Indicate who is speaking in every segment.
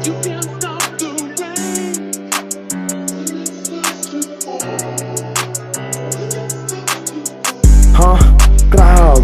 Speaker 1: You can't stop the rain.
Speaker 2: Huh?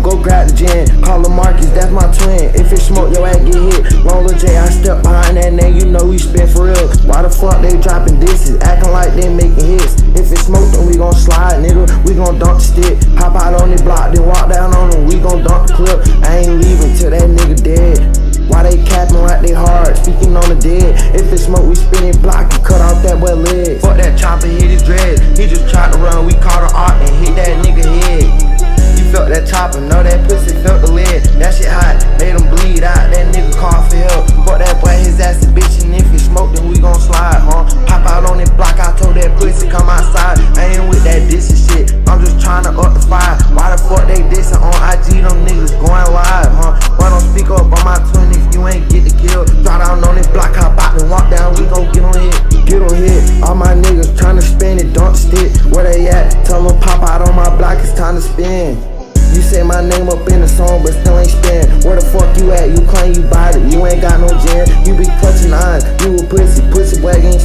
Speaker 2: Go grab the gin, call him Marcus, that's my twin. If it smoke, your ass get hit. Long Lil J, I step behind that name, you know we spin for real. Why the fuck they dropping disses, acting like they making hits? If it smoke, then we gon' slide, nigga, we gon' dump the stick. Hop out on the block, then walk down on them, we gon' dump the clip. I ain't leaving till that nigga dead. Why they capping like they hard, speaking on the dead? If it smoke, we spinning block and cut off that boy leg. Fuck that chopper, hit his dreads. He just tried to run, we caught an art and hit that nigga head. Felt that chopper, know that pussy felt the lead. That shit hot, made him bleed out. That nigga call for help. Fuck that boy, his ass a bitch, and if it smoke, then we gon' slide, huh? Pop out on that block, I told that pussy come outside. I ain't with that dissing shit, I'm just tryna up the fire. Why the fuck they dissing on IG? Them niggas going live, huh? Why don't speak up on my twin if you ain't get the kill? Drop down on that block, hop out and walk down, we gon' get on hit. Get on hit, all my niggas tryna spin it, don't stick. Where they at? Tell them pop out on my block, it's time to spin. You say my name up in the song, but still ain't spin. Where the fuck you at? You claim you bought it, you ain't got no gin. You be clutching eyes, you a pussy, pussy boy ain't